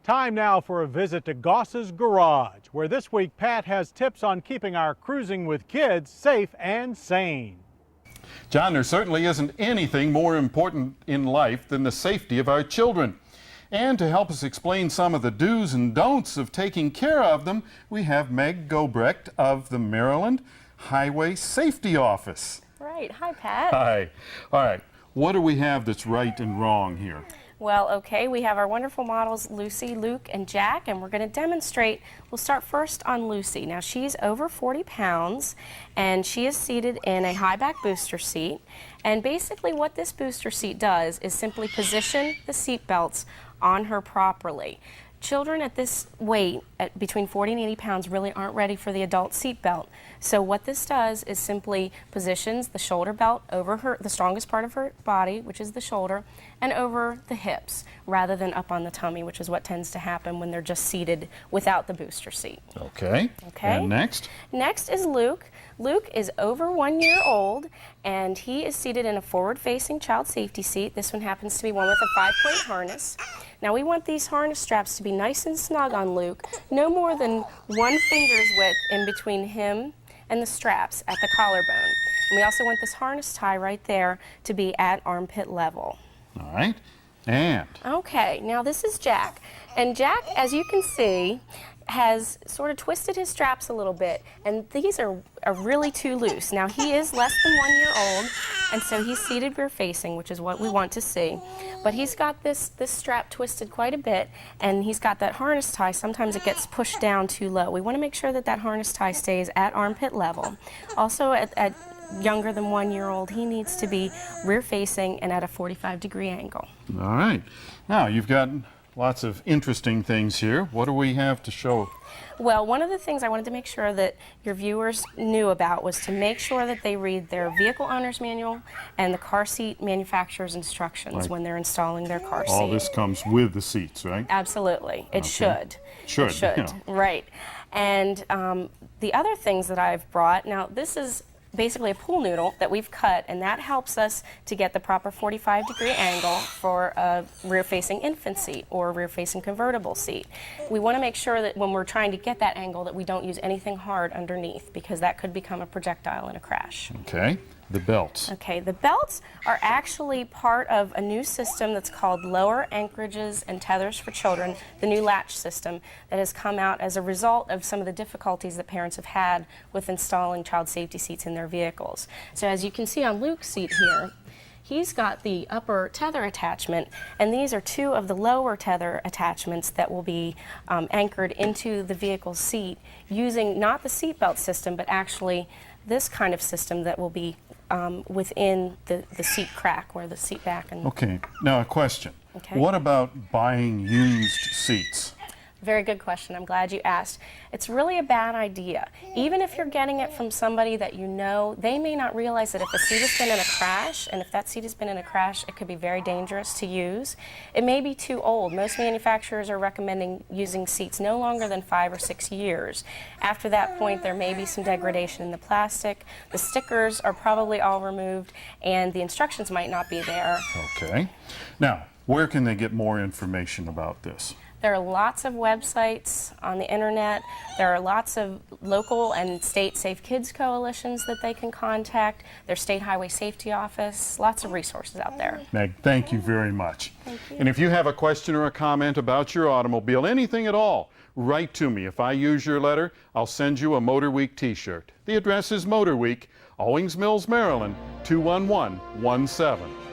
Time now for a visit to Goss's garage, where this week Pat has tips on keeping our cruising with kids safe and sane. John, there certainly isn't anything more important in life than the safety of our children. And to help us explain some of the do's and don'ts of taking care of them, we have Meg Gobrecht of the Maryland Highway Safety Office. Right. Hi, Pat. Hi. All right. What do we have that's right and wrong here? Well, okay, we have our wonderful models, Lucy, Luke, and Jack, and we're going to demonstrate. We'll start first on Lucy. Now, she's over 40 pounds, and she is seated in a high back booster seat. And basically what this booster seat does is simply position the seat belts on her properly. Children at this weight, at between 40 and 80 pounds, really aren't ready for the adult seat belt. So what this does is simply positions the shoulder belt over the strongest part of her body, which is the shoulder, and over the hips, rather than up on the tummy, which is what tends to happen when they're just seated without the booster seat. Okay. And next? Next is Luke. Luke is over 1 year old, and he is seated in a forward-facing child safety seat. This one happens to be one with a 5-point harness. Now, we want these harness straps to be nice and snug on Luke, no more than 1 finger's width in between him and the straps at the collarbone. And we also want this harness tie right there to be at armpit level. All right. And? Okay, now this is Jack. And Jack, as you can see, has sort of twisted his straps a little bit, and these are really too loose. Now, he is less than 1 year old, and so he's seated rear facing, which is what we want to see. But he's got this strap twisted quite a bit, and he's got that harness tie. Sometimes it gets pushed down too low. We want to make sure that that harness tie stays at armpit level. Also, at younger than 1 year old, he needs to be rear facing and at a 45-degree angle. All right. Now, you've got lots of interesting things here. What do we have to show? Well, one of the things I wanted to make sure that your viewers knew about was to make sure that they read their vehicle owner's manual and the car seat manufacturer's instructions when they're installing their car seat. All this comes with the seats, right? Absolutely. It should. Should. It should. Yeah. Right. And the other things that I've brought, now this is basically a pool noodle that we've cut, and that helps us to get the proper 45-degree angle for a rear-facing infant seat or a rear-facing convertible seat. We want to make sure that when we're trying to get that angle that we don't use anything hard underneath, because that could become a projectile in a crash. Okay. The belts. Okay, the belts are actually part of a new system that's called Lower Anchorages and Tethers for Children, the new latch system that has come out as a result of some of the difficulties that parents have had with installing child safety seats in their vehicles. So as you can see on Luke's seat here, he's got the upper tether attachment, and these are 2 of the lower tether attachments that will be anchored into the vehicle seat using not the seatbelt system, but actually this kind of system that will be within the seat crack where the seat back and... Okay, now a question. Okay. What about buying used seats? Very good question. I'm glad you asked. It's really a bad idea. Even if you're getting it from somebody that you know, they may not realize that if a seat has been in a crash, and if that seat has been in a crash, it could be very dangerous to use. It may be too old. Most manufacturers are recommending using seats no longer than 5 or 6 years. After that point, there may be some degradation in the plastic. The stickers are probably all removed, and the instructions might not be there. Okay. Now, where can they get more information about this? There are lots of websites on the internet. There are lots of local and state Safe Kids coalitions that they can contact. There's State Highway Safety Office. Lots of resources out there. Meg, thank you very much. Thank you. And if you have a question or a comment about your automobile, anything at all, write to me. If I use your letter, I'll send you a Motor Week t-shirt. The address is Motor Week, Owings Mills, Maryland, 21117.